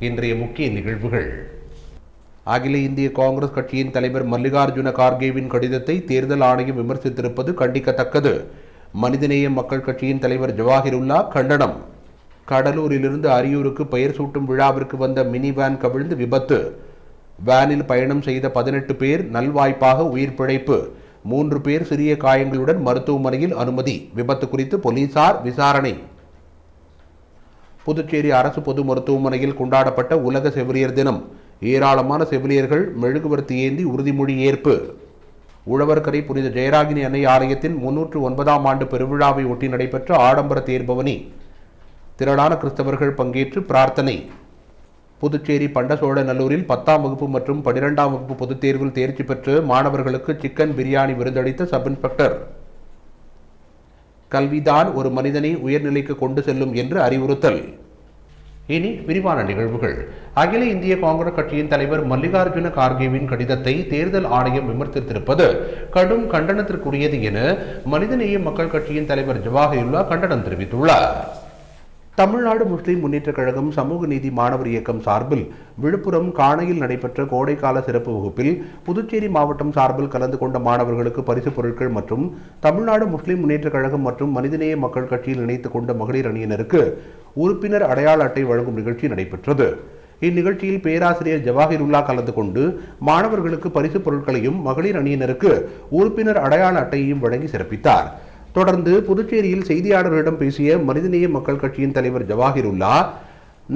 இன்றைய முக்கிய நிகழ்வுகள். அகில இந்திய காங்கிரஸ் கட்சியின் தலைவர் மல்லிகார்ஜுன கார்கேவின் கடிதத்தை தேர்தல் ஆணையம் விமர்சித்திருப்பது கண்டிக்கத்தக்கது. மனிதநேய மக்கள் கட்சியின் தலைவர் ஜவாஹிருல்லா கண்டனம். கடலூரிலிருந்து அரியூருக்கு பெயர் சூட்டும் விழாவிற்கு வந்த மினி வேன் கவிழ்ந்து விபத்து. வேனில் பயணம் செய்த 18 பேர் நல்வாய்ப்பாக உயிர் பிழைப்பு. 3 பேர் சிறிய காயங்களுடன் மருத்துவமனையில் அனுமதி. விபத்து குறித்து போலீசார் விசாரணை. புதுச்சேரி அரசு பொது மருத்துவமனையில் கொண்டாடப்பட்ட உலக செவிலியர் தினம். ஏராளமான செவிலியர்கள் மெழுகுவர்த்தி ஏந்தி உறுதிமொழி ஏற்பு. உழவர்கரை புனித ஜெயராகினி அன்னை ஆலயத்தின் 309ஆம் ஆண்டு பெருவிழாவை ஒட்டி நடைபெற்ற ஆடம்பர தேர்பவனி. திரளான கிறிஸ்தவர்கள் பங்கேற்று பிரார்த்தனை. புதுச்சேரி பண்டசோழநல்லூரில் 10ஆம் வகுப்பு மற்றும் 12ஆம் வகுப்பு பொதுத் தேர்வில் தேர்ச்சி பெற்று மாணவர்களுக்கு சிக்கன் பிரியாணி விருந்தளித்த சப் இன்ஸ்பெக்டர். கல்விதான் ஒரு மனிதனை உயர்நிலைக்கு கொண்டு செல்லும் என்று அறிவுறுத்தல். இனி விரிவான நிகழ்வுகள். அகில இந்திய காங்கிரஸ் கட்சியின் தலைவர் மல்லிகார்ஜுன கார்கேவின் கடிதத்தை தேர்தல் ஆணையம் விமர்சித்திருப்பது கடும் கண்டனத்திற்குரியது என மனிதநேய மக்கள் கட்சியின் தலைவர் ஜவாஹிருல்லா கண்டனம் தெரிவித்துள்ளார். தமிழ்நாடு முஸ்லிம் முன்னேற்ற கழகம் சமூக நீதி மாணவர் இயக்கம் சார்பில் விழுப்புரம் காணையில் நடைபெற்ற கோடைக்கால சிறப்பு வகுப்பில் புதுச்சேரி மாவட்டம் சார்பில் கலந்து கொண்ட மாணவர்களுக்கு பரிசுப் பொருட்கள் மற்றும் தமிழ்நாடு முஸ்லிம் முன்னேற்ற கழகம் மற்றும் மனிதநேய மக்கள் கட்சியில் இணைத்துக் கொண்ட மகளிர் அணியினருக்கு உறுப்பினர் அடையாள அட்டை வழங்கும் நிகழ்ச்சி நடைபெற்றது. இந்நிகழ்ச்சியில் பேராசிரியர் ஜவாஹிருல்லா கலந்து கொண்டு மாணவர்களுக்கு பரிசுப் பொருட்களையும் மகளிர் அணியினருக்கு உறுப்பினர் அடையாள அட்டையையும் வழங்கி சிறப்பித்தார். தொடர்ந்து புதுச்சேரியில் செய்தியாளர்களிடம் பேசிய மனிதநேய மக்கள் கட்சியின் தலைவர் ஜவாஹிருல்லா,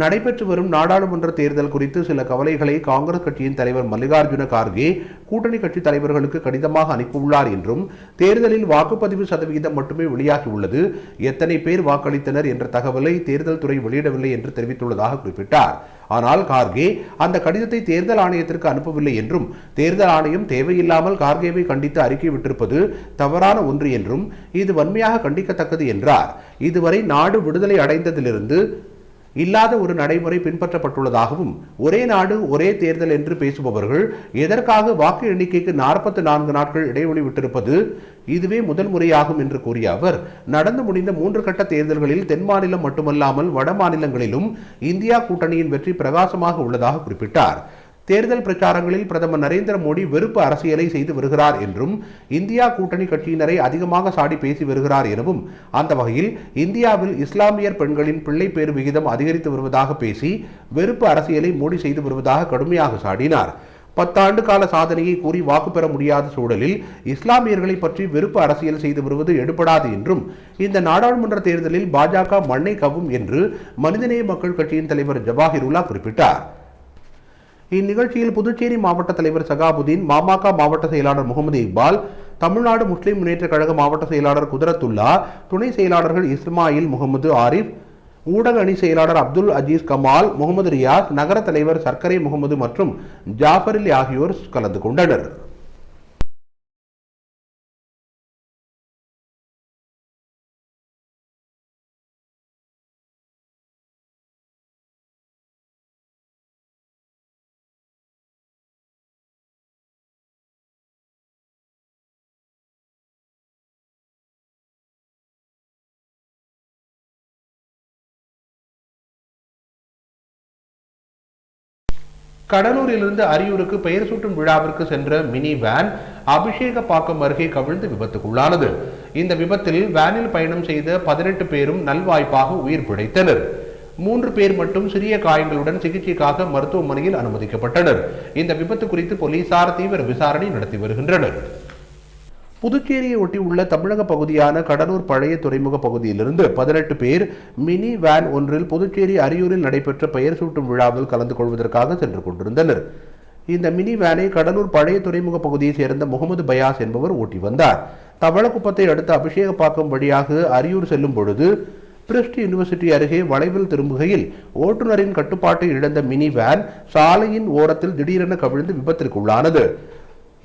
நடைபெற்று வரும் நாடாளுமன்ற தேர்தல் குறித்து சில கவலைகளை காங்கிரஸ் கட்சியின் தலைவர் மல்லிகார்ஜுன கார்கே கூட்டணி கட்சி தலைவர்களுக்கு கடிதமாக அனுப்பியுள்ளார் என்றும், தேர்தலில் வாக்குப்பதிவு சதவிகிதம் மட்டுமே வெளியாகியுள்ளது, எத்தனை பேர் வாக்களித்தனர் என்ற தகவலை தேர்தல் துறை வெளியிடவில்லை என்று தெரிவித்துள்ளதாக குறிப்பிட்டார். ஆனால் கார்கே அந்த கடிதத்தை தேர்தல் ஆணையத்திற்கு அனுப்பவில்லை என்றும், தேர்தல் ஆணையம் தேவையில்லாமல் கார்கேவை கண்டித்து அறிக்கை விட்டிருப்பது தவறான ஒன்று என்றும், இது வன்மையாக கண்டிக்கத்தக்கது என்றார். இதுவரை நாடு விடுதலை அடைந்ததிலிருந்து இல்லாத ஒரு நடைமுறை பின்பற்றப்பட்டுள்ளதாகவும், ஒரே நாடு ஒரே தேர்தல் என்று பேசுபவர்கள் எதற்காக வாக்கு எண்ணிக்கைக்கு 44 நாட்கள் இடைவெளி விட்டிருப்பது இதுவே முதல் முறையாகும் என்று கூறிய அவர், நடந்து முடிந்த 3 கட்ட தேர்தல்களில் தென் மாநிலம் மட்டுமல்லாமல் வட மாநிலங்களிலும் இந்தியா கூட்டணியின் வெற்றி பிரகாசமாக உள்ளதாக குறிப்பிட்டார். தேர்தல் பிரச்சாரங்களில் பிரதமர் நரேந்திர மோடி வெறுப்பு அரசியலை செய்து வருகிறார் என்றும், இந்தியா கூட்டணி கட்சியினரை அதிகமாக சாடி பேசி வருகிறார் எனவும், அந்த வகையில் இந்தியாவில் இஸ்லாமியர் பெண்களின் பிள்ளை பேறு விகிதம் அதிகரித்து வருவதாக பேசி வெறுப்பு அரசியலை மோடி செய்து வருவதாக கடுமையாக சாடினார். 10 ஆண்டு கால சாதனையை கூறி வாக்கு பெற முடியாத சூழலில் இஸ்லாமியர்களை பற்றி வெறுப்பு அரசியல் செய்து வருவது எடுபடாது என்றும், இந்த நாடாளுமன்ற தேர்தலில் பாஜக மண்ணை கவ்வும் என்று மனிதநேய மக்கள் கட்சியின் தலைவர் ஜவாஹிருல்லா குறிப்பிட்டார். இந்நிகழ்ச்சியில் புதுச்சேரி மாவட்ட தலைவர் சகாபுதீன், மாமக மாவட்ட செயலாளர் முகமது இக்பால், தமிழ்நாடு முஸ்லிம் முன்னேற்ற கழக மாவட்ட செயலாளர் குதரத்துல்லா, துணை செயலாளர்கள் இஸ்மாயில், முகமது ஆரிஃப், ஊடக அணி செயலாளர் அப்துல் அஜீஸ் கமால், முகமது ரியாஸ், நகர தலைவர் சர்க்கரை முகமது மற்றும் ஜாஃபர் அலி ஆகியோர் கலந்து கொண்டனர். கடலூரிலிருந்து அரியூருக்கு பெயர் சூட்டும் விழாவிற்கு சென்ற மினி வேன் அபிஷேகப்பாக்கம் அருகே கவிழ்ந்து விபத்துக்குள்ளானது. இந்த விபத்தில் வேனில் பயணம் செய்த 18 பேரும் நல்வாய்ப்பாக உயிர் பிழைத்தனர். 3 பேர் மட்டும் சிறிய காயங்களுடன் சிகிச்சைக்காக மருத்துவமனையில் அனுமதிக்கப்பட்டனர். இந்த விபத்து குறித்து போலீசார் தீவிர விசாரணை நடத்தி வருகின்றனர். புதுச்சேரியை ஒட்டி உள்ள தமிழக பகுதியான கடலூர் பழைய துறைமுக பகுதியிலிருந்து 18 பேர் மினி வேன் ஒன்றில் புதுச்சேரி அரியூரில் நடைபெற்ற பெயர் சூட்டும் விழாவில் கலந்து கொள்வதற்காக சென்று கொண்டிருந்தனர். இந்த மினி வேனை கடலூர் பழைய துறைமுக பகுதியைச் சேர்ந்த முகமது பயாஸ் என்பவர் ஓட்டி வந்தார். தவளக்குப்பத்தை அடுத்த அபிஷேகப்பாக்கம் வழியாக அரியூர் செல்லும் பொழுது பிரிஸ்ட் யூனிவர்சிட்டி அருகே வளைவில் திரும்புகையில் ஓட்டுநரின் கட்டுப்பாட்டை இழந்த மினி வேன் சாலையின் ஓரத்தில் திடீரென கவிழ்ந்து விபத்திற்குள்ளானது.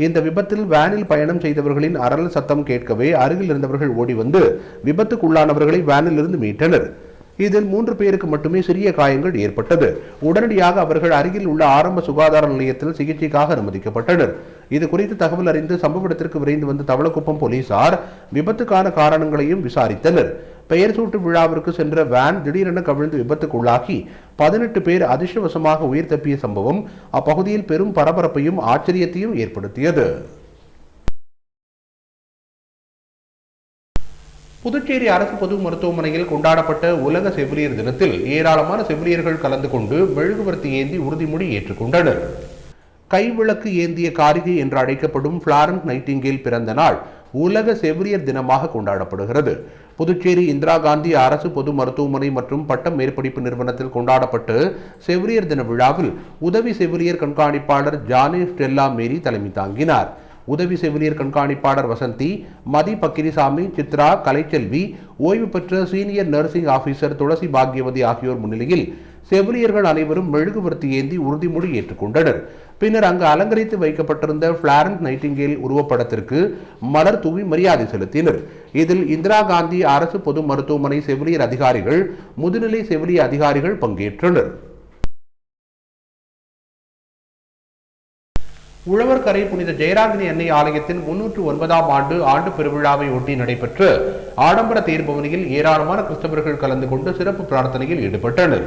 இந்த விபத்தில் வேனில் பயணம் செய்தவர்களின் அரல் சத்தம் கேட்கவே அருகில் இருந்தவர்கள் ஓடி வந்து விபத்துக்குள்ளானவர்களை வேனில் இருந்து மீட்டனர். இதில் 3 பேருக்கு மட்டுமே சிறிய காயங்கள் ஏற்பட்டது. உடனடியாக அவர்கள் அருகில் உள்ள ஆரம்ப சுகாதார நிலையத்தில் சிகிச்சைக்காக அனுமதிக்கப்பட்டனர். இது குறித்து தகவல் அறிந்து சம்பவ இடத்திற்கு விரைந்து வந்த தவளக்குப்பம் போலீசார் விபத்துக்கான காரணங்களையும் விசாரித்தனர். பெயர் சூட்டு விழாவிற்கு சென்ற வேன் திடீரென கவிழ்ந்து விபத்துக்குள்ளாகி 18 பேர் அதிர்ஷ்டவசமாக உயிர் தப்பிய சம்பவம் அப்பகுதியில் பெரும் பரபரப்பையும் ஆச்சரியத்தையும் ஏற்படுத்தியது. புதுச்சேரி அரசு பொது மருத்துவமனையில் கொண்டாடப்பட்ட உலக செவிலியர் தினத்தில் ஏராளமான செவிலியர்கள் கலந்து கொண்டு மெழுகுவர்த்தி ஏந்தி உறுதிமொழி ஏற்றுக்கொண்டனர். கைவிளக்கு ஏந்திய காரிகை என்று அழைக்கப்படும் பிளாரன்ஸ் நைட்டிங்கேல் பிறந்த நாள் உலக செவிலியர் தினமாக கொண்டாடப்படுகிறது. புதுச்சேரி இந்திரா காந்தி அரசு பொது மருத்துவமனை மற்றும் பட்டம் மேற்படிப்பு நிறுவனத்தில் கொண்டாடப்பட்ட செவிலியர் தின விழாவில் உதவி செவிலியர் கண்காணிப்பாளர் ஜானி ஸ்டெல்லா மேரி தலைமை தாங்கினார். உதவி செவிலியர் கண்காணிப்பாளர் வசந்தி, மதி பக்கிரிசாமி, சித்ரா, கலைச்செல்வி, ஓய்வு பெற்ற சீனியர் நர்சிங் ஆபீசர் துளசி பாக்யவதி ஆகியோர் முன்னிலையில் செவிலியர்கள் அனைவரும் மெழுகுவர்த்தி ஏந்தி உறுதிமொழி ஏற்றுக்கொண்டனர். பின்னர் அங்கு அலங்கரித்து வைக்கப்பட்டிருந்த பிளாரன்ஸ் நைட்டிங்கேல் உருவப்படத்திற்கு மலர் தூவி மரியாதை செலுத்தினர். இதில் இந்திரா காந்தி அரசு பொது மருத்துவமனை செவிலியர் அதிகாரிகள், முதுநிலை செவிலியர் அதிகாரிகள் பங்கேற்றனர். உழவர்கரை புனித ஜெயராகினி அன்னை ஆலயத்தின் 309ஆம் ஆண்டு பெருவிழாவை ஒட்டி நடைபெற்ற ஆடம்பர தேர்பவனியில் ஏராளமான கிறிஸ்தவர்கள் கலந்து கொண்டு சிறப்பு பிரார்த்தனையில் ஈடுபட்டனர்.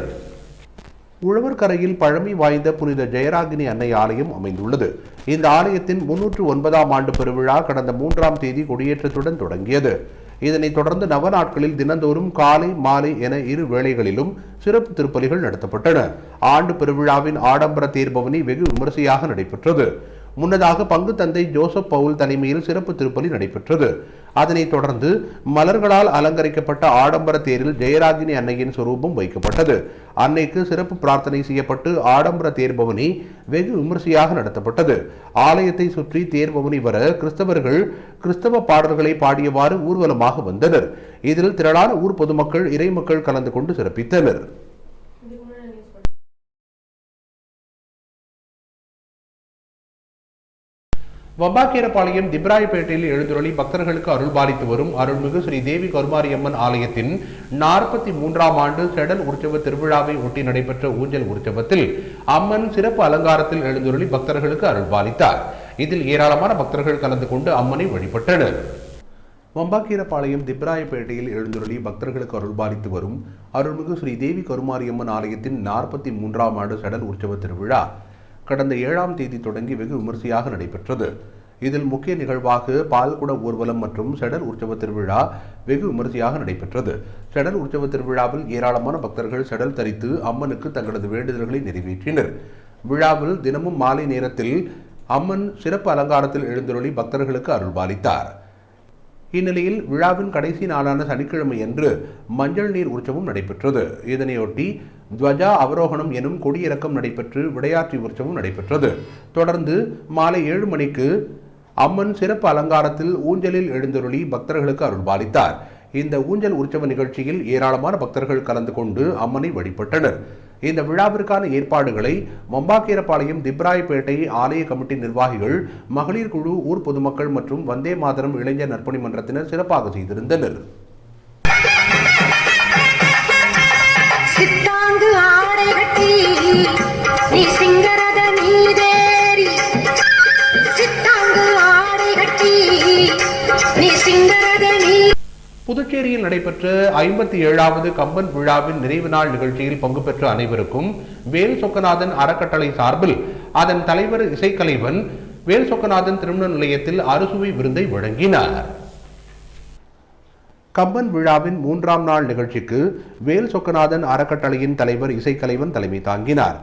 உழவர்கரையில் பழமை வாய்ந்த புனித ஜெயராகினி அன்னை ஆலயம் அமைந்துள்ளது. இந்த ஆலயத்தின் 309ஆம் ஆண்டு பெருவிழா கடந்த 3ஆம் தேதி கொடியேற்றத்துடன் தொடங்கியது. இதனைத் தொடர்ந்து நவ நாட்களில் தினந்தோறும் காலை மாலை என இரு வேளைகளிலும் சிறப்பு திருப்பலிகள் நடத்தப்பட்டன. ஆண்டு பெருவிழாவின் ஆடம்பர தேர்பவனி வெகு விமரிசையாக நடைபெற்றது. முன்னதாக பங்கு தந்தை ஜோசப் பவுல் தலைமையில் சிறப்பு திருப்பலி நடைபெற்றது. அதனைத் தொடர்ந்து மலர்களால் அலங்கரிக்கப்பட்ட ஆடம்பர தேரில் ஜெயராகினி அன்னையின் சொரூபம் வைக்கப்பட்டது. அன்னைக்கு சிறப்பு பிரார்த்தனை செய்யப்பட்டு ஆடம்பர தேர்பவனி வெகு விமரிசையாக நடத்தப்பட்டது. ஆலயத்தை சுற்றி தேர்பவனி வர கிறிஸ்தவர்கள் கிறிஸ்தவ பாடல்களை பாடியவாறு ஊர்வலமாக வந்தனர். இதில் திரளான ஊர் பொதுமக்கள் இறைமக்கள் கலந்து கொண்டு சிறப்பித்தனர். வம்பாக்கீரபாளையம் திப்ராயப்பேட்டையில் எழுந்துருளி பக்தர்களுக்கு அருள்பாலித்து வரும் அருள்மிகு ஸ்ரீ தேவி கருமாரியம்மன் ஆலயத்தின் 43ஆம் ஆண்டு செடல் உற்சவ திருவிழாவை ஒட்டி நடைபெற்ற ஊஞ்சல் உற்சவத்தில் அம்மன் சிறப்பு அலங்காரத்தில் எழுந்துருளி பக்தர்களுக்கு அருள்பாலித்தார். இதில் ஏராளமான பக்தர்கள் கலந்து கொண்டு அம்மனை வழிபட்டனர். வம்பாக்கீரபாளையம் திப்ராயப்பேட்டையில் எழுந்துருளி பக்தர்களுக்கு அருள்பாலித்து வரும் அருள்மிகு ஸ்ரீ தேவி கருமாரியம்மன் ஆலயத்தின் 43ஆம் ஆண்டு செடல் உற்சவ திருவிழா கடந்த 7ஆம் தேதி தொடங்கி வெகு விமரிசையாக நடைபெற்றது. இதில் முக்கிய நிகழ்வாக பால்குட ஊர்வலம் மற்றும் செடல் உற்சவ திருவிழா வெகு விமரிசையாக நடைபெற்றது. செடல் உற்சவ திருவிழாவில் ஏராளமான பக்தர்கள் செடல் தரித்து அம்மனுக்கு தங்களது வேண்டுதல்களை நிறைவேற்றினர். விழாவில் தினமும் மாலை நேரத்தில் அம்மன் சிறப்பு அலங்காரத்தில் எழுந்தருளி பக்தர்களுக்கு அருள்பாலித்தார். இந்நிலையில் விழாவின் கடைசி நாளான சனிக்கிழமை அன்று மஞ்சள் நீர் உற்சவம் நடைபெற்றது. இதனையொட்டி துவஜா அவரோகணம் எனும் கொடியிறக்கம் நடைபெற்று விடையாற்றி உற்சவம் நடைபெற்றது. தொடர்ந்து மாலை 7 மணிக்கு அம்மன் சிறப்பு அலங்காரத்தில் ஊஞ்சலில் எழுந்தருளி பக்தர்களுக்கு அருள்பாலித்தார். இந்த ஊஞ்சல் உற்சவ நிகழ்ச்சியில் ஏராளமான பக்தர்கள் கலந்து கொண்டு அம்மனை வழிபட்டனர். இந்த விழாவிற்கான ஏற்பாடுகளை வம்பாக்கீரபாளையம் திப்ராயப்பேட்டை ஆலய கமிட்டி நிர்வாகிகள், மகளிர் குழு, ஊர் பொதுமக்கள் மற்றும் வந்தே மாதரம் இளைஞர் நற்பணி மன்றத்தினர் சிறப்பாக செய்திருந்தனர். புதுச்சேரியில் நடைபெற்ற 57வது கம்பன் விழாவின் நிறைவு நாள் நிகழ்ச்சியில் பங்கு பெற்ற அனைவருக்கும் வேல் சொக்கநாதன் அறக்கட்டளை சார்பில் அதன் தலைவர் இசைக்கலைவன் வேல் சொக்கநாதன் திருமண நிலையத்தில் அறுசுவை விருந்தை வழங்கினார். கம்பன் விழாவின் 3ஆம் நாள் நிகழ்ச்சிக்கு வேல் சொக்கநாதன் அறக்கட்டளையின் தலைவர் இசைக்கலைவன் தலைமை தாங்கினார்.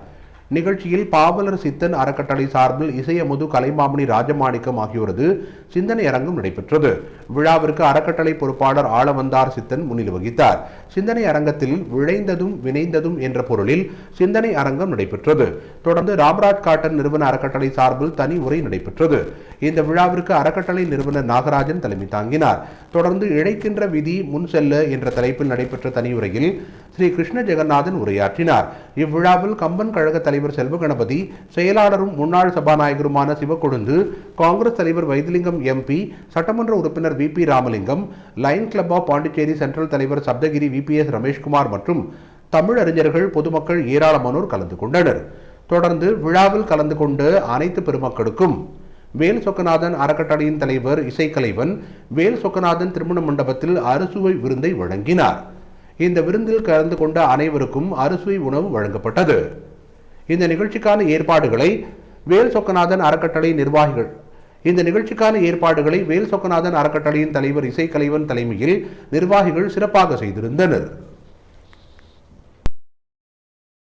நிகழ்ச்சியில் பாவலர் சித்தன் அறக்கட்டளை சார்பில் இசையமுது கலைமாமணி ராஜமாணிக்கம் ஆகியோரது சிந்தனை அரங்கம் நடைபெற்றது. விழாவிற்கு அறக்கட்டளை பொறுப்பாளர் ஆளவந்தார் சித்தன் முன்னிலை வகித்தார். சிந்தனை அரங்கத்தில் விளைந்ததும் வினைந்ததும் என்ற பொருளில் சிந்தனை அரங்கம் நடைபெற்றது. தொடர்ந்து ராம்ராஜ் காட்டன் நிறுவன அறக்கட்டளை சார்பில் தனி உரை நடைபெற்றது. இந்த விழாவிற்கு அறக்கட்டளை நிறுவனர் நாகராஜன் தலைமை தாங்கினார். தொடர்ந்து இழைக்கின்ற விதி முன் செல்ல என்ற தலைப்பில் நடைபெற்ற தனியுரையில் ஸ்ரீ கிருஷ்ண ஜெகநாதன் உரையாற்றினார். இவ்விழாவில் கம்பன் கழக தலைவர் செல்வகணபதி, செயலாளரும் முன்னாள் சபாநாயகருமான சிவக்கொழுந்து, காங்கிரஸ் தலைவர் வைத்திலிங்கம் எம்பி, சட்டமன்ற உறுப்பினர் VP Ramalingam, lion club of Pondicherry central தலைவர் சப்தகிரி VPS ரமேஷ்குமார் மற்றும் தமிழறிஞர்கள், பொதுமக்கள் ஏராளமானோர் கலந்து கொண்டனர். தொடர்ந்து விழாவில் கலந்து கொண்ட அனைத்து பெருமக்களுக்கும் வேல் சொக்கநாதன் அறக்கட்டளையின் தலைவர் இசைக்கலைவன் வேல் சொக்கநாதன் திருமண மண்டபத்தில் அறுசுவை விருந்தை வழங்கினார். இந்த விருந்தில் கலந்து கொண்ட அனைவருக்கும் அறுசுவை உணவு வழங்கப்பட்டது. இந்த நிகழ்ச்சிக்கான ஏற்பாடுகளை வேல் சொக்கநாதன் அறக்கட்டளையின் தலைவர் இசைக்கலைவன் தலைமையில் நிர்வாகிகள் சிறப்பாக செய்திருந்தனர்.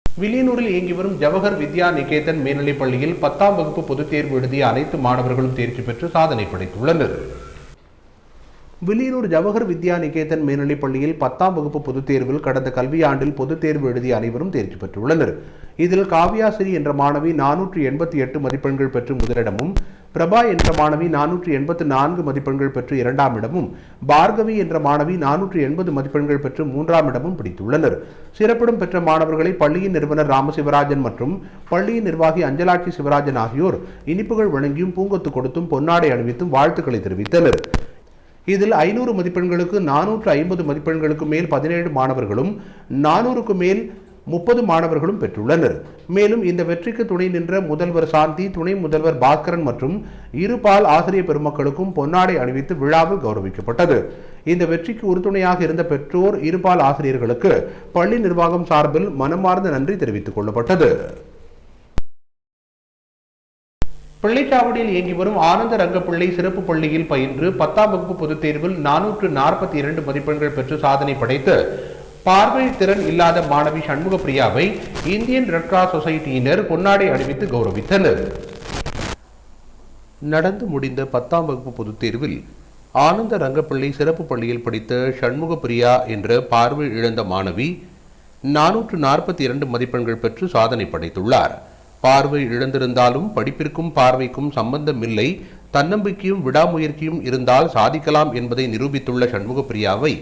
வில்லியனூரில் இயங்கி வரும் ஜவஹர் வித்யா நிகேதன் மேல்நிலைப் பள்ளியில் 10ஆம் வகுப்பு பொதுத் தேர்வு எழுதிய அனைத்து மாணவர்களும் தேர்ச்சி பெற்று சாதனை படைத்துள்ளனர். வில்லியனூர் ஜவஹர் வித்யா நிகேதன் மேல்நிலைப் பள்ளியில் 10ஆம் வகுப்பு பொதுத் தேர்வில் கடந்த கல்வியாண்டில் பொதுத் தேர்வு எழுதிய அனைவரும் தேர்ச்சி பெற்றுள்ளனர். இதில் காவ்யாஸ்ரீ என்ற மாணவி 488 மதிப்பெண்கள் பெற்று முதலிடமும், பிரபா என்ற மாணவி 484 மதிப்பெண்கள் பெற்று இரண்டாம் இடமும், பார்கவி என்ற மாணவி 480 மதிப்பெண்கள் பெற்று மூன்றாம் இடமும் பிடித்துள்ளனர். சிறப்பிடம் பெற்ற மாணவர்களை பள்ளியின் நிறுவனர் ராமசிவராஜன் மற்றும் பள்ளியின் நிர்வாகி அஞ்சலாட்சி சிவராஜன் ஆகியோர் இனிப்புகள் வழங்கியும் பூங்கொத்து கொடுத்தும் பொன்னாடை அணிவித்தும் வாழ்த்துக்களை தெரிவித்தனர். இதில் 500 மதிப்பெண்களுக்கு 450 மதிப்பெண்களுக்கு மேல் 17 மாணவர்களும் 400க்கு மேல் 30 மாணவர்களும் பெற்றுள்ளனர். மேலும் இந்த வெற்றிக்கு துணை நின்ற முதல்வர் சாந்தி, துணை முதல்வர் பாஸ்கரன் மற்றும் இருபால் ஆசிரியர் பெருமக்களுக்கும் பொன்னாடை அணிவித்து விழாவில் கௌரவிக்கப்பட்டது. இந்த வெற்றிக்கு உறுதுணையாக இருந்த பெற்றோர், இருபால் ஆசிரியர்களுக்கு பள்ளி நிர்வாகம் சார்பில் மனமார்ந்த நன்றி தெரிவித்துக் கொள்ளப்பட்டது. பிள்ளைச்சாவடியில் இயங்கி வரும் ஆனந்த ரங்கப்பிள்ளை சிறப்பு பள்ளியில் பயின்று 10ஆம் வகுப்பு பொதுத் தேர்வில் 442 மதிப்பெண்கள் பெற்று சாதனை படைத்து பார்வை திறன் இல்லாத மாணவி சண்முக பிரியாவை இந்தியன் ரெட் கிராஸ் சொசைட்டியினர் பொன்னாடை அணிவித்து கௌரவித்தனர். நடந்து முடிந்த 10ஆம் வகுப்பு பொதுத் தேர்வில் ஆனந்த ரங்கப்பிள்ளை சிறப்பு பள்ளியில் படித்த சண்முக பிரியா என்ற பார்வை இழந்த மாணவி 442 மதிப்பெண்கள் பெற்று சாதனை படைத்துள்ளார். பார்வை இழந்திருந்தாலும் படிப்பிற்கும் பார்வைக்கும் சம்பந்தமில்லை, தன்னம்பிக்கையும் விடாமுயற்சியும் இருந்தால் சாதிக்கலாம் என்பதை நிரூபித்துள்ள சண்முக பிரியாவை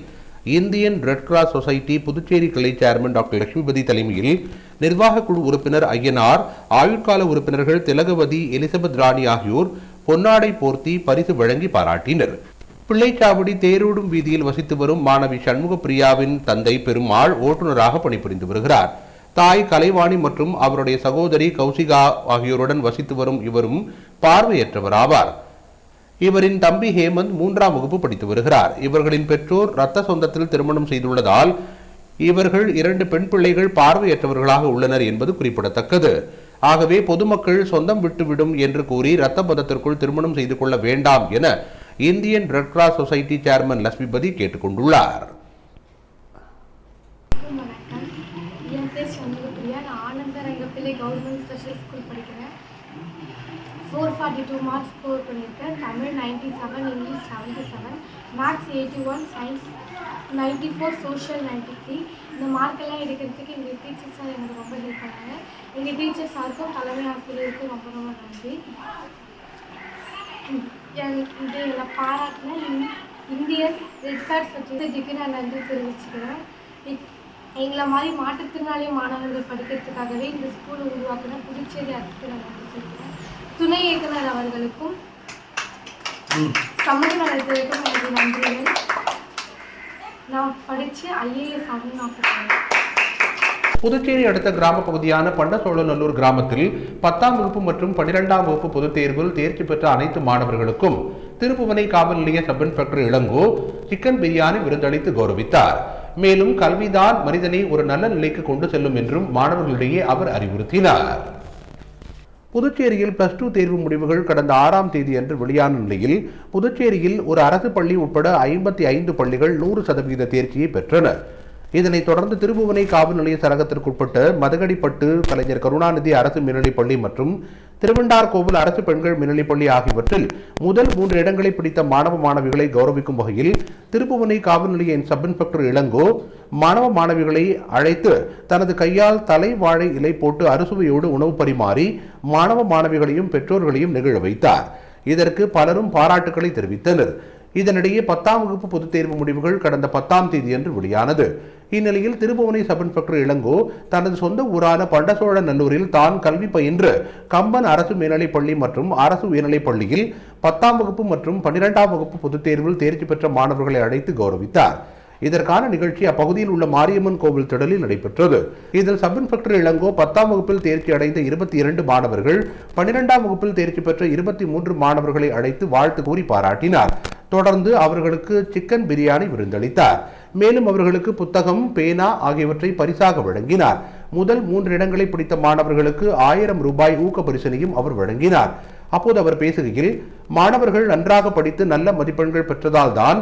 Indian red cross society Puducherry கிளை சேர்மன் டாக்டர் லட்சுமிபதி தலைமையில் நிர்வாக குழு உறுப்பினர் ஐயனார், ஆயுட்கால உறுப்பினர்கள் திலகவதி, எலிசபெத் ராணி ஆகியோர் பொன்னாடை போர்த்தி பரிசு வழங்கி பாராட்டினர். பிள்ளைச்சாவடி தேரோடும் வீதியில் வசித்து வரும் மாணவி சண்முக பிரியாவின் தந்தை பெருமாள் ஓட்டுநராக பணிபுரிந்து வருகிறார். தாய் கலைவாணி மற்றும் அவருடைய சகோதரி கௌசிகா ஆகியோருடன் வசித்து வரும் இவரும் பார்வையற்றவர் ஆவார். இவரின் தம்பி ஹேமந்த் 3ஆம் வகுப்பு படித்து வருகிறார். இவர்களின் பெற்றோர் இரத்த சொந்தத்தில் திருமணம் செய்துள்ளதால் இவர்கள் 2 பெண் பிள்ளைகள் பார்வையற்றவர்களாக உள்ளனர் என்பது குறிப்பிடத்தக்கது. ஆகவே பொதுமக்கள் சொந்தம் விட்டுவிடும் என்று கூறி இரத்த பந்தத்திற்குள் திருமணம் செய்து கொள்ள வேண்டாம் என Indian red cross society chairman Lakshmipathi கேட்டுக் கொண்டுள்ளார். கவர்மெண்ட் ஸ்பெஷல் ஸ்கூல் படிக்கிறேன். 442 மார்க்ஸ் ஸ்கோர் பண்ணியிருக்கேன். Tamil 97, English 77, maths 81, science 94, social 93. இந்த மார்க்கெல்லாம் எடுக்கிறதுக்கு எங்கள் டீச்சர்ஸ் சார் எனக்கு ரொம்ப ஹெல்ப் பண்ணாங்க. எங்கள் டீச்சர்ஸ் சாருக்கும் தலைமை ஆசிரியருக்கும் ரொம்ப ரொம்ப நன்றி. இது என்னை பாராட்டின இந்தியன் ரெட் கிராஸ் சொசைட்டிக்கு நான் நன்றி தெரிவிச்சுக்கிறேன். எங்களை மாதிரி மாற்றுத்திறனாளி மாணவர்கள் படிக்கிறதுக்காகவே இந்த ஸ்கூலை உருவாக்கின புதுச்சேரி அரசுக்கு நான் நன்றி சொல்கிறேன். துணை இயக்குனர் அவர்களுக்கும் சமூக நலத்துறைக்கும் எனக்கு நன்றிகள். நான் படித்து IAS ஆகணும்னு ஆசைப்படுறேன். புதுச்சேரி அடுத்த கிராம பகுதியான பண்டசோழநல்லூர் கிராமத்தில் 10ஆம் வகுப்பு மற்றும் 12ஆம் வகுப்பு பொதுத் தேர்வில் தேர்ச்சி பெற்ற அனைத்து மாணவர்களுக்கும் திருப்புவனை காவல் நிலைய sub inspector Ilango chicken biryani விருந்தளித்து கௌரவித்தார். மேலும் கல்விதான் மனிதனை ஒரு நல்ல நிலைக்கு கொண்டு செல்லும் என்றும் மாணவர்களிடையே அவர் அறிவுறுத்தினார். புதுச்சேரியில் +2 தேர்வு முடிவுகள் கடந்த 6ஆம் தேதி அன்று வெளியான நிலையில் புதுச்சேரியில் ஒரு அரசு பள்ளி உட்பட 55 பள்ளிகள் 100% தேர்ச்சியை பெற்றன. இதனைத் தொடர்ந்து திருப்புவனை காவல் நிலைய சரகத்திற்குட்பட்ட மதகடிப்பட்டு கலைஞர் கருணாநிதி அரசு மேல்நிலைப்பள்ளி மற்றும் திருவண்டார்கோவில் அரசு பெண்கள் மேல்நிலைப்பள்ளி ஆகியவற்றில் முதல் 3 இடங்களை பிடித்த மாணவ மாணவிகளை கௌரவிக்கும் வகையில் திருப்புவனை காவல் நிலைய சப் இன்ஸ்பெக்டர் இளங்கோ மாணவ மாணவிகளை அழைத்து தனது கையால் தலை வாழை இலை போட்டு அறுசுவையோடு உணவு பரிமாறி மாணவ மாணவிகளையும் பெற்றோர்களையும் நிகழ வைத்தார். இதற்கு பலரும் பாராட்டுக்களை தெரிவித்தனர். இதனிடையே 10ஆம் வகுப்பு பொதுத் தேர்வு முடிவுகள் கடந்த 10ஆம் தேதி அன்று வெளியானது. இந்நிலையில் திருப்புவனை சப் இன்ஸ்பெக்டர் இளங்கோ தனது சொந்த ஊரான பண்டசோழநல்லூரில் தான் கல்வி பயின்று கம்பன் அரசு மேல்நிலைப்பள்ளி மற்றும் அரசு உயர்நிலைப்பள்ளியில் 10ஆம் வகுப்பு மற்றும் 12ஆம் வகுப்பு பொதுத் தேர்வில் தேர்ச்சி பெற்ற மாணவர்களை அழைத்து கௌரவித்தார். இதற்கான நிகழ்ச்சி அப்பகுதியில் உள்ள மாரியம்மன் கோவில் திடலில் நடைபெற்றது. இதில் சப் இன்ஸ்பெக்டர் இளங்கோ 10ஆம் வகுப்பில் தேர்ச்சி அடைந்த 22 மாணவர்கள், 12ஆம் வகுப்பில் தேர்ச்சி பெற்ற 23 மாணவர்களை அழைத்து வாழ்த்து கூறி பாராட்டினார். தொடர்ந்து அவர்களுக்கு சிக்கன் பிரியாணி விருந்தளித்தார். மேலும் அவர்களுக்கு புத்தகம், பேனா ஆகியவற்றை பரிசாக வழங்கினார். முதல் 3 இடங்களை பிடித்த மாணவர்களுக்கு 1000 ரூபாய் ஊக்க பரிசனையும் அவர் வழங்கினார். அப்போது அவர் பேசுகையில், மாணவர்கள் நன்றாக படித்து நல்ல மதிப்பெண்கள் பெற்றதால் தான்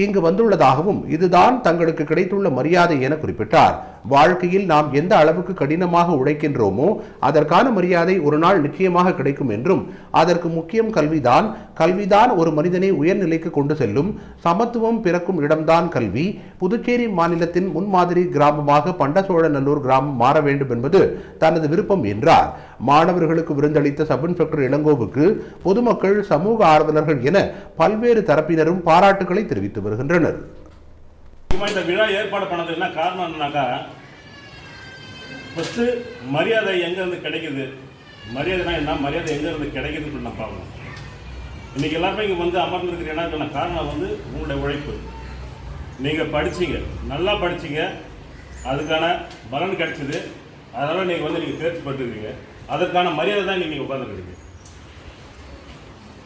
இங்கு வந்துள்ளதாகவும் இதுதான் தங்களுக்கு கிடைத்துள்ள மரியாதை என குறிப்பிட்டார். வாழ்க்கையில் நாம் எந்த அளவுக்கு கடினமாக உழைக்கின்றோமோ அதற்கான மரியாதை ஒரு நாள் நிச்சயமாக கிடைக்கும் என்றும், அதற்கு முக்கியம் கல்விதான். கல்விதான் ஒரு மனிதனை உயர்நிலைக்கு கொண்டு செல்லும். சமத்துவம் பிறக்கும் இடம்தான் கல்வி. புதுச்சேரி மாநிலத்தின் முன்மாதிரி கிராமமாக பண்டசோழநல்லூர் கிராமம் மாற வேண்டும் என்பது தனது விருப்பம் என்றார். மாணவர்களுக்கு விருந்தளித்த சப் இன்ஸ்பெக்டர் இளங்கோவுக்கு பொதுமக்கள், சமூக ஆர்வலர்கள் என பல்வேறு தரப்பினரும் பாராட்டுகளை தெரிவித்து வருகின்றனர். இந்த விழா ஏற்பாடு பண்ணது என்ன காரணம் என்னன்னாக்கா, ஃபர்ஸ்ட் மரியாதை எங்கேருந்து கிடைக்குது, மரியாதைனா என்ன, மரியாதை எங்கேருந்து கிடைக்குதுன்னு நான் பார்க்கணும். இன்னைக்கு எல்லாருமே இங்கே வந்து அமர்ந்திருக்கிறேன்னா காரணம் வந்து உங்களுடைய உழைப்பு. நீங்கள் படிச்சீங்க, நல்லா படிச்சீங்க, அதுக்கான பலன் கிடைச்சிது, அதனால் நீங்கள் வந்து நீங்கள் தேர்ச்சி பெற்றுருக்கீங்க. அதற்கான மரியாதை தான் நீங்கள் உட்காந்துருக்கீங்க.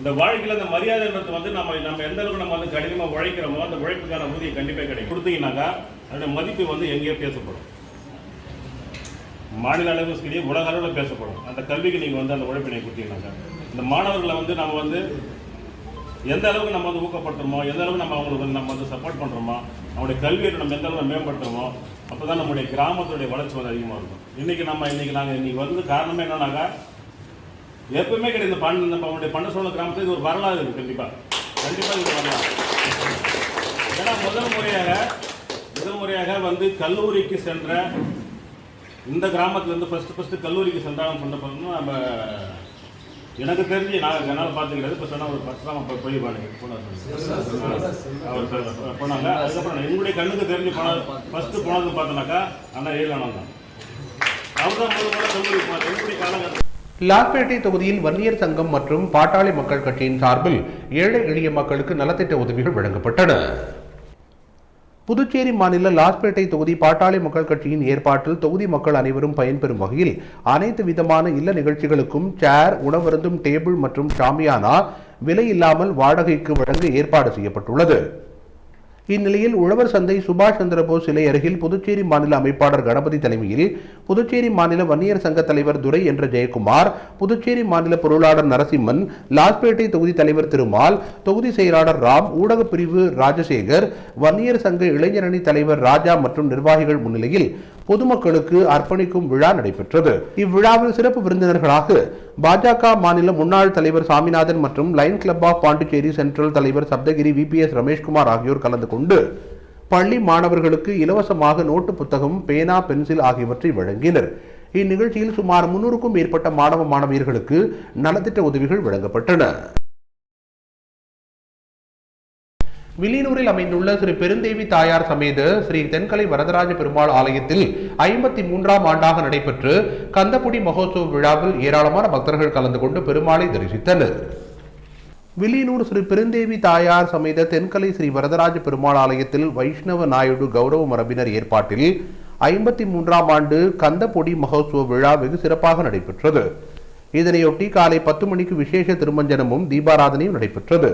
இந்த வாழ்க்கையில் அந்த மரியாதைன்றது வந்து நம்ம எந்த அளவுக்கு நம்ம வந்து கடினமாக உழைக்கிறோமோ அந்த உழைப்புக்கான ஊதியம் கண்டிப்பாக கிடைக்கும். கொடுத்தீங்கன்னாக்கா அதோட மதிப்பு வந்து எங்கேயோ பேசப்படும், மாநில அளவில் சரி உலக அளவில் பேசப்படும். அந்த கல்விக்கு நீங்கள் வந்து அந்த உழைப்பை நீங்கள் கொடுத்தீங்கன்னாக்கா இந்த மாணவர்களை வந்து நம்ம வந்து எந்த அளவுக்கு நம்ம வந்து ஊக்கப்படுத்துறோமோ, எந்த அளவுக்கு நம்ம அவங்களுக்கு வந்து நம்ம வந்து சப்போர்ட் பண்ணுறோமோ, அவங்களுடைய கல்வியை நம்ம எந்த அளவுக்கு மேம்படுத்துகிறோமோ, அப்போ தான் நம்முடைய கிராமத்துடைய வளர்ச்சி வந்து அதிகமாக இருக்கும். இன்றைக்கி வந்து காரணமே என்னன்னாக்கா, எப்பவுமே கிடையாது நம்மளுடைய பண்டசோழ கிராமத்தில் இது ஒரு வரலாறு இருக்குது. கண்டிப்பாக இது வரலாறு. ஏன்னா முதல் முறையாக வந்து கல்லூரிக்கு சென்ற இந்த கிராமத்துலேருந்து ஃபஸ்ட்டு கல்லூரிக்கு சென்றாலும் சொன்ன நம்ம எனக்கு தெரிஞ்சு என்னால் பார்த்துக்கிறது. இப்போ சொன்னால் ஒரு 10 தான் போய் அவர் போனாங்க. அதுக்கப்புறம் என்னுடைய கண்ணுக்கு தெரிஞ்சு ஃபஸ்ட்டு போனது பார்த்தோன்னாக்கா அண்ணா ஏழானம் தான். அவர் தான் முதல்ல கல்லூரி போனார். என்னுடைய காலகட்டத்தில் லாஸ்பேட்டை தொகுதியில் வன்னியர் சங்கம் மற்றும் பாட்டாளி மக்கள் கட்சியின் சார்பில் ஏழை எளிய மக்களுக்கு நலத்திட்ட உதவிகள் வழங்கப்பட்டன. புதுச்சேரி மாநில லாஸ்பேட்டை தொகுதி பாட்டாளி மக்கள் கட்சியின் ஏற்பாட்டில் தொகுதி மக்கள் அனைவரும் பயன்பெறும் வகையில் அனைத்து விதமான இல்ல நிகழ்ச்சிகளுக்கும் சேர், உணவருந்தும் டேபிள் மற்றும் ஷாமியானா விலை இல்லாமல் வாடகைக்கு வழங்க ஏற்பாடு செய்யப்பட்டுள்ளது. இந்நிலையில் உழவர் சந்தை சுபாஷ் சந்திரபோஸ் சிலை அருகில் புதுச்சேரி மாநில அமைப்பாளர் கணபதி தலைமையில் புதுச்சேரி மாநில வன்னியர் சங்க தலைவர் துரை என்ற ஜெயக்குமார், புதுச்சேரி மாநில பொருளாளர் நரசிம்மன், லாஸ்பேட்டை தொகுதி தலைவர் திருமால், தொகுதி செயலாளர் ராம், ஊடகப் பிரிவு ராஜசேகர், வன்னியர் சங்க இளைஞரணி தலைவர் ராஜா மற்றும் நிர்வாகிகள் முன்னிலையில் பொதுமக்களுக்கு அர்ப்பணிக்கும் விழா நடைபெற்றது. இவ்விழாவில் சிறப்பு விருந்தினர்களாக பாஜக மாநில முன்னாள் தலைவர் சாமிநாதன் மற்றும் lion club of Pondicherry central தலைவர் சப்தகிரி VPS ரமேஷ்குமார் ஆகியோர் கலந்து கொண்டு பள்ளி மாணவர்களுக்கு இலவசமாக நோட்டு புத்தகம், பேனா, பென்சில் ஆகியவற்றை வழங்கினர். இந்நிகழ்ச்சியில் சுமார் 300க்கும் மேற்பட்ட மாணவ மாணவியர்களுக்கு நலத்திட்ட உதவிகள் வழங்கப்பட்டன. வில்லியனூரில் அமைந்துள்ள ஸ்ரீ பெருந்தேவி தாயார் சமேத ஸ்ரீ தென்கலை வரதராஜ பெருமாள் ஆலயத்தில் 53ஆம் ஆண்டாக நடைபெற்று கந்தப்புடி மகோத்சவ விழாவில் ஏராளமான பக்தர்கள் கலந்து கொண்டு பெருமாளை தரிசித்தனர். வில்லியனூர் ஸ்ரீ பெருந்தேவி தாயார் சமேத தென்கலை ஸ்ரீ வரதராஜ பெருமாள் ஆலயத்தில் வைஷ்ணவ நாயுடு கௌரவ மரபினர் ஏற்பாட்டில் 53ஆம் ஆண்டு கந்தப்பொடி மகோத்சவ விழா வெகு சிறப்பாக நடைபெற்றது. இதனையொட்டி காலை 10 மணிக்கு விசேஷ திருமஞ்சனமும் தீபாராதனையும் நடைபெற்றது.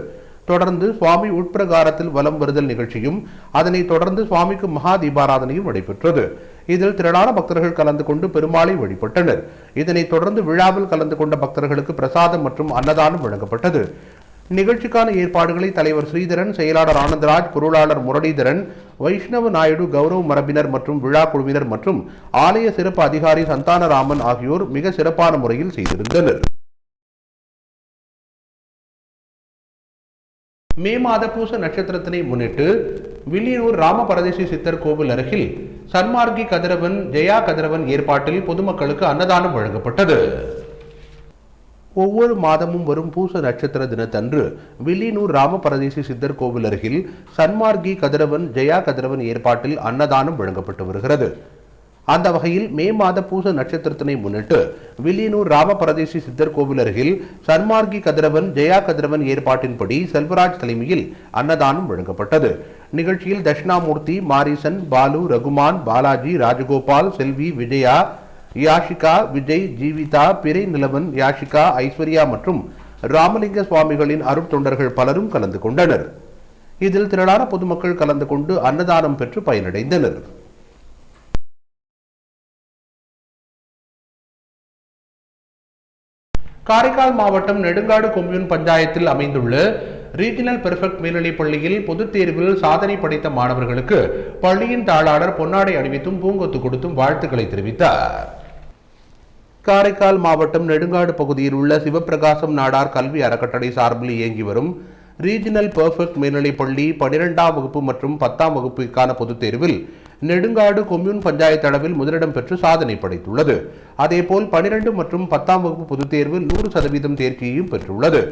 தொடர்ந்து சுவாமி உட்பிரகாரத்தில் வலம் வருதல் நிகழ்ச்சியும், அதனைத் தொடர்ந்து சுவாமிக்கு மகா தீபாராதனையும் நடைபெற்றது. இதில் திரளான பக்தர்கள் கலந்து கொண்டு பெருமாளை வழிபட்டனர். இதனைத் தொடர்ந்து விழாவில் கலந்து கொண்ட பக்தர்களுக்கு பிரசாதம் மற்றும் அன்னதானம் வழங்கப்பட்டது. நிகழ்ச்சிக்கான ஏற்பாடுகளை தலைவர் ஸ்ரீதரன், செயலாளர் ஆனந்தராஜ், பொருளாளர் முரளிதரன், வைஷ்ணவ நாயுடு கௌரவ மரபினர் மற்றும் விழா குழுவினர் மற்றும் ஆலய சிறப்பு அதிகாரி சந்தானராமன் ஆகியோர் மிக சிறப்பான முறையில் செய்திருந்தனர். மே மாத பூச நட்சத்திரத்தினை முன்னிட்டு வில்லியனூர் ராமபரதேசி சித்தர் கோவில் அருகில் சன்மார்கி கதிரவன், ஜெயா கதிரவன் ஏற்பாட்டில் பொதுமக்களுக்கு அன்னதானம் வழங்கப்பட்டது. ஒவ்வொரு மாதமும் வரும் பூச நட்சத்திர தினத்தன்று வில்லியனூர் ராமபரதேசி சித்தர் கோவில் அருகில் சன்மார்கி கதிரவன், ஜெயா கதிரவன் ஏற்பாட்டில் அன்னதானம் வழங்கப்பட்டு வருகிறது. அந்த வகையில் மே மாத பூச நட்சத்திரத்தினை முன்னிட்டு வில்லியனூர் ராமபரதேசி சித்தர் கோவில் அருகில் சன்மார்கி கதிரவன், ஜெயா கதிரவன் ஏற்பாட்டின்படி செல்வராஜ் தலைமையில் அன்னதானம் வழங்கப்பட்டது. நிகழ்ச்சியில் தட்சிணாமூர்த்தி, மாரிசன், பாலு, ரகுமான், பாலாஜி, ராஜகோபால், செல்வி, விஜயா, யாஷிகா, விஜய், ஜீவிதா, பிறை நிலவன், யாஷிகா, ஐஸ்வர்யா மற்றும் ராமலிங்க சுவாமிகளின் அருட்தொண்டர்கள் பலரும் கலந்து கொண்டனர். இதில் திரளான பொதுமக்கள் கலந்து கொண்டு அன்னதானம் பெற்று பயனடைந்தனர். காரைக்கால் மாவட்டம் நெடுங்காடு கொம்யூன் பஞ்சாயத்தில் அமைந்துள்ள ரீஜனல் பெர்ஃபெக்ட் மேல்நிலைப் பள்ளியில் பொதுத் தேர்வில் சாதனை படைத்த மாணவர்களுக்கு பள்ளியின் தாளாளர் பொன்னாடை அணிவித்தும் பூங்கொத்து கொடுத்தும் வாழ்த்துக்களை தெரிவித்தார். காரைக்கால் மாவட்டம் நெடுங்காடு பகுதியில் உள்ள சிவப்பிரகாசம் நாடார் கல்வி அறக்கட்டளை சார்பில் இயங்கி வரும் ரீஜனல் பெர்ஃபெக்ட் மேல்நிலைப் பள்ளி 12ஆம் வகுப்பு மற்றும் 10ஆம் வகுப்பிற்கான பொதுத் தேர்வில் நெடுங்காடு கொம்யூன் பஞ்சாயத்து அளவில் முதலிடம் பெற்று சாதனை படைத்துள்ளது. அதேபோல் 12 மற்றும் 10ஆம் வகுப்பு பொதுத் தேர்வில் 100% தேர்ச்சியையும் பெற்றுள்ளது.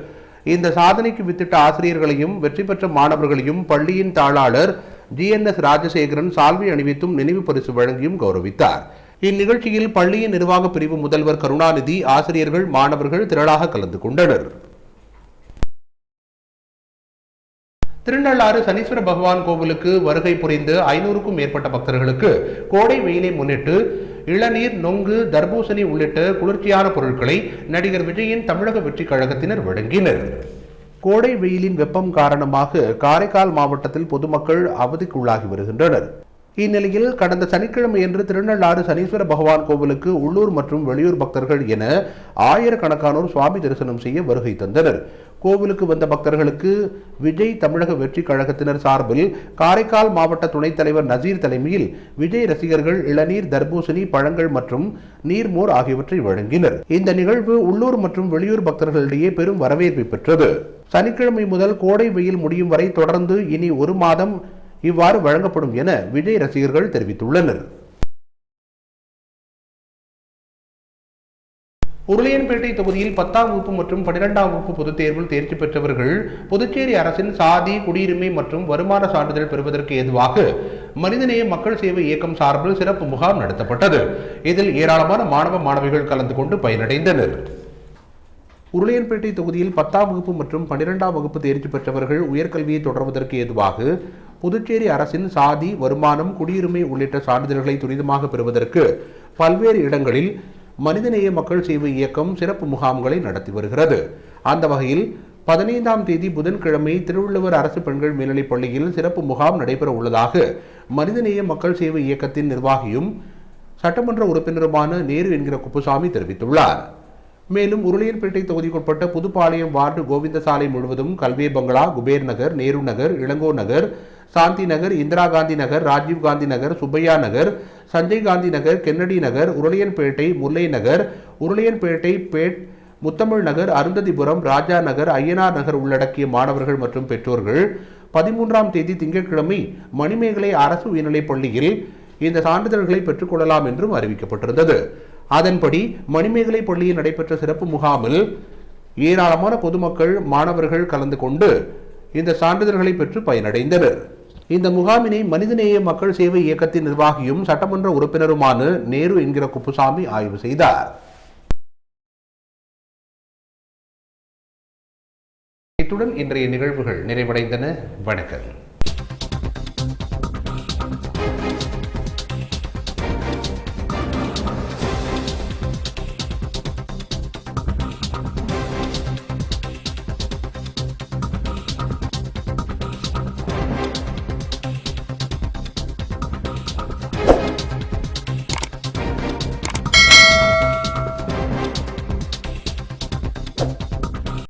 இந்த சாதனைக்கு வித்திட்ட ஆசிரியர்களையும் வெற்றி பெற்ற மாணவர்களையும் பள்ளியின் தாளாளர் GNS ராஜசேகரன் சால்வை அணிவித்தும் நினைவு பரிசு வழங்கியும் கௌரவித்தார். இந்நிகழ்ச்சியில் பள்ளியின் நிர்வாக பிரிவு முதல்வர் கருணாநிதி, ஆசிரியர்கள், மாணவர்கள் திரளாக கலந்து கொண்டனர். திருநள்ளாறு சனீஸ்வர பகவான் கோவிலுக்கு வருகை புரிந்த 500க்கும் மேற்பட்ட பக்தர்களுக்கு கோடை வெயிலை முன்னிட்டு இளநீர், நொங்கு, தர்பூசணி உள்ளிட்ட குளிர்ச்சியான பொருட்களை நடிகர் விஜயின் தமிழக வெற்றி கழகத்தினர் வழங்கினர். கோடை வெயிலின் வெப்பம் காரணமாக காரைக்கால் மாவட்டத்தில் பொதுமக்கள் அவதிக்குள்ளாகி வருகின்றனர். இந்நிலையில் கடந்த சனிக்கிழமையன்று திருநள்ளாறு சனீஸ்வர பகவான் கோவிலுக்கு உள்ளூர் மற்றும் வெளியூர் பக்தர்கள் என ஆயிரக்கணக்கானோர் சுவாமி தரிசனம் செய்ய வருகை தந்தனர். கோவிலுக்கு வந்த பக்தர்களுக்கு விஜய் தமிழக வெற்றி கழகத்தினர் சார்பில் காரைக்கால் மாவட்ட துணைத் தலைவர் நசீர் தலைமையில் விஜய் ரசிகர்கள் இளநீர், தர்பூசணி, பழங்கள் மற்றும் நீர்மோர் ஆகியவற்றை வழங்கினர். இந்த நிகழ்வு உள்ளூர் மற்றும் வெளியூர் பக்தர்களிடையே பெரும் வரவேற்பை பெற்றது. சனிக்கிழமை முதல் கோடை வெயில் முடியும் வரை தொடர்ந்து இனி 1 மாதம் இவ்வாறு வழங்கப்படும் என விஜய் ரசிகர்கள் தெரிவித்துள்ளனர். உருளையன்பேட்டை தொகுதியில் 10ஆம் வகுப்பு மற்றும் 12ஆம் வகுப்பு பொதுத் தேர்வில் தேர்ச்சி பெற்றவர்கள் புதுச்சேரி அரசின் சாதி, குடியுரிமை மற்றும் வருமான சான்றிதழ் பெறுவதற்கு ஏதுவாக மனிதநேய மக்கள் சேவை இயக்கம் சார்பில் சிறப்பு முகாம் நடத்தப்பட்டது. இதில் ஏராளமான மாணவ மாணவிகள் கலந்து கொண்டு பயனடைந்தனர். உருளையன்பேட்டை தொகுதியில் 10ஆம் வகுப்பு மற்றும் 12ஆம் வகுப்பு தேர்ச்சி பெற்றவர்கள் உயர்கல்வியை தொடர்வதற்கு ஏதுவாக புதுச்சேரி அரசின் சாதி, வருமானம், குடியுரிமை உள்ளிட்ட சான்றிதழ்களை துரிதமாக பெறுவதற்கு பல்வேறு இடங்களில் மனிதநேய மக்கள் சேவை இயக்கம் சிறப்பு முகாம்களை நடத்தி வருகிறது. அந்த வகையில் 15ஆம் தேதி புதன்கிழமை திருவள்ளுவர் அரசு பெண்கள் மேல்நிலைப் பள்ளியில் சிறப்பு முகாம் நடைபெற உள்ளதாக மனிதநேய மக்கள் சேவை இயக்கத்தின் நிர்வாகியும் சட்டமன்ற உறுப்பினருமான நேரு என்கிற குப்புசாமி தெரிவித்துள்ளார். மேலும் உருளையன்பேட்டை தொகுதிக்குட்பட்ட புதுப்பாளையம் வார்டு கோவிந்த சாலை முழுவதும் கல்வே பங்களா, குபேர் நகர், நேரு நகர், இளங்கோ நகர், சாந்தி நகர், இந்திரா காந்தி நகர், ராஜீவ் காந்தி நகர், சுப்பையா நகர், சஞ்சய் காந்தி நகர், கென்னடி நகர், உருளையன்பேட்டை, முல்லை நகர், உருளையன்பேட்டை பேட், முத்தமிழ் நகர், அருந்ததிபுரம், ராஜா நகர், ஐயனார் நகர் உள்ளடக்கிய மாணவர்கள் மற்றும் பெற்றோர்கள் 13ஆம் தேதி திங்கட்கிழமை மணிமேகலை அரசு உயர்நிலைப் பள்ளியில் இந்த சான்றிதழ்களை பெற்றுக்கொள்ளலாம் என்றும் அறிவிக்கப்பட்டிருந்தது. அதன்படி மணிமேகலை பள்ளியில் நடைபெற்ற சிறப்பு முகாமில் ஏராளமான பொதுமக்கள், மாணவர்கள் கலந்து கொண்டு இந்த சான்றிதழ்களை பெற்று பயனடைந்தனர். இந்த முகாமினை மனிதநேய மக்கள் சேவை இயக்கத்தின் நிர்வாகியும் சட்டமன்ற உறுப்பினருமான நேரு என்கிற குப்புசாமி ஆய்வு செய்தார். இத்துடன் இன்றைய நிகழ்வுகள் நிறைவடைந்தன. வணக்கம்.